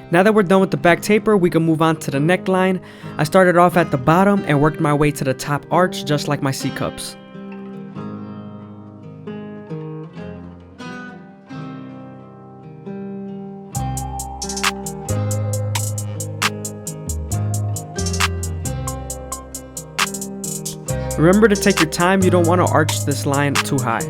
Now that we're done with the back taper, we can move on to the neckline. I started off at the bottom and worked my way to the top arch just like my C cups. Remember to take your time, you don't want to arch this line too high.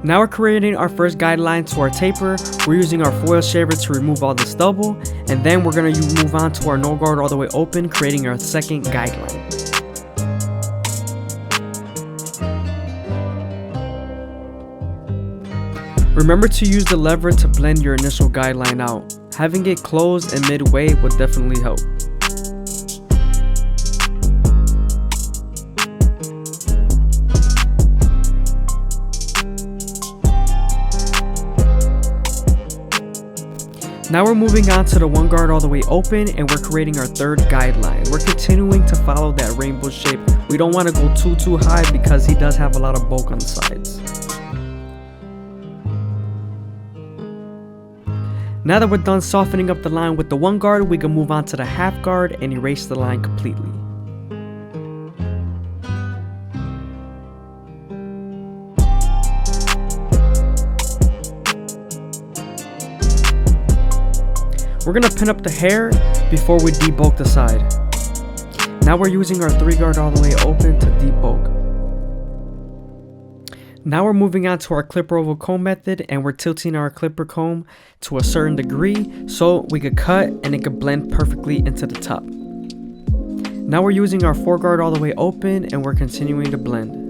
Now we're creating our first guideline to our taper. We're using our foil shaver to remove all the stubble, and then we're going to move on to our no guard all the way open, creating our second guideline. Remember to use the lever to blend your initial guideline out. Having it closed and midway would definitely help. Now we're moving on to the one guard all the way open, and we're creating our third guideline. We're continuing to follow that rainbow shape. We don't want to go too high because he does have a lot of bulk on the sides. Now that we're done softening up the line with the one guard, we can move on to the half guard and erase the line completely. We're going to pin up the hair before we debulk the side. Now we're using our 3 guard all the way open to debulk. Now we're moving on to our clipper oval comb method, and we're tilting our clipper comb to a certain degree so we could cut and it could blend perfectly into the top. Now we're using our 4 guard all the way open, and we're continuing to blend.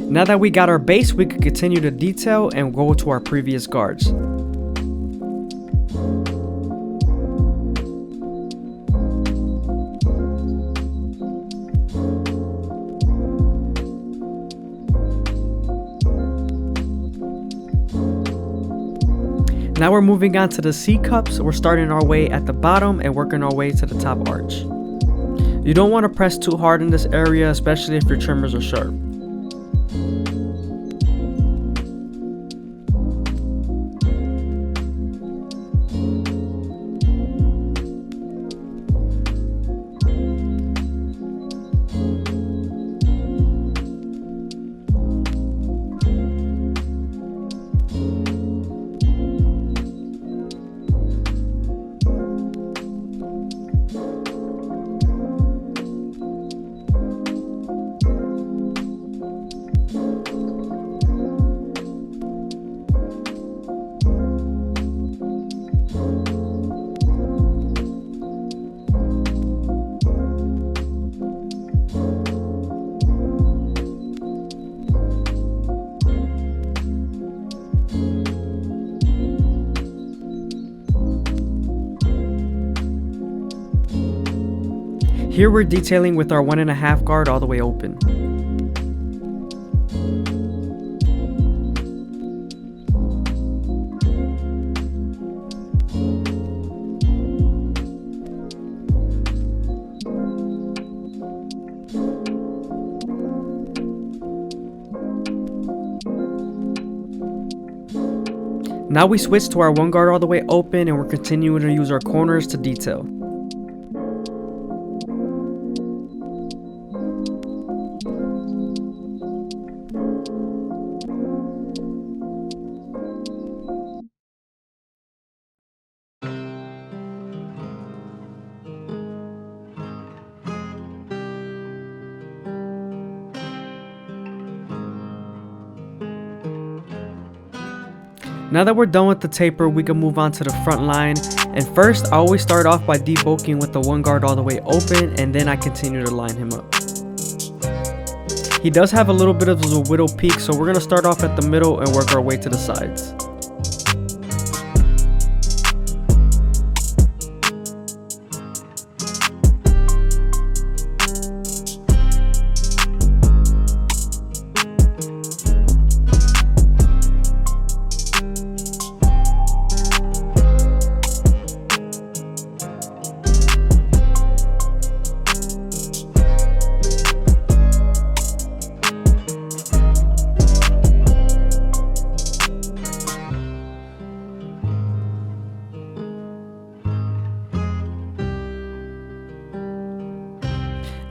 Now that we got our base, we could continue to detail and go to our previous guards. Now we're moving on to the C cups. We're starting our way at the bottom and working our way to the top arch. You don't want to press too hard in this area, especially if your trimmers are sharp. Here we're detailing with our 1.5 guard all the way open. Now we switch to our 1 guard all the way open, and we're continuing to use our corners to detail. Now that we're done with the taper, we can move on to the front line. And first, I always start off by debulking with the one guard all the way open, and then I continue to line him up. He does have a little bit of a widow peak, so we're going to start off at the middle and work our way to the sides.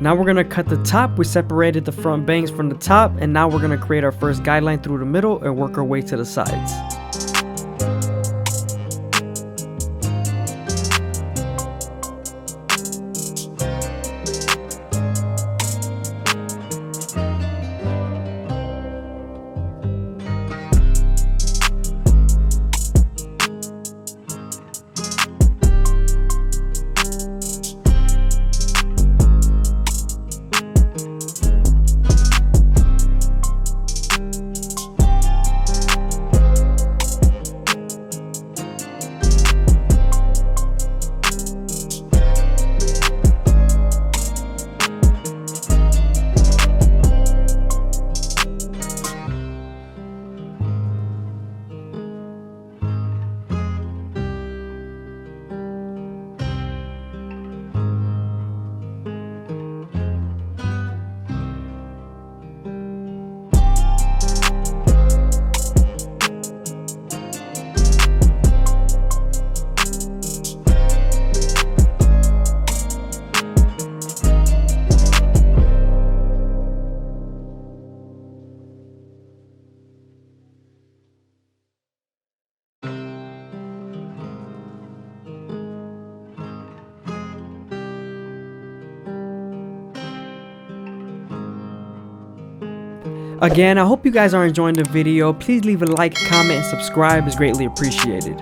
Now we're going to cut the top. We separated the front bangs from the top, and now we're going to create our first guideline through the middle and work our way to the sides. Again, I hope you guys are enjoying the video. Please leave a like, comment, and subscribe is greatly appreciated.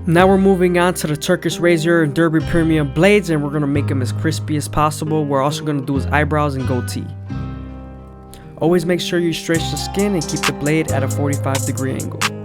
Now we're moving on to the Turkish Razor and Derby Premium blades, and we're going to make them as crispy as possible. We're also going to do his eyebrows and goatee. Always make sure you stretch the skin and keep the blade at a 45-degree angle.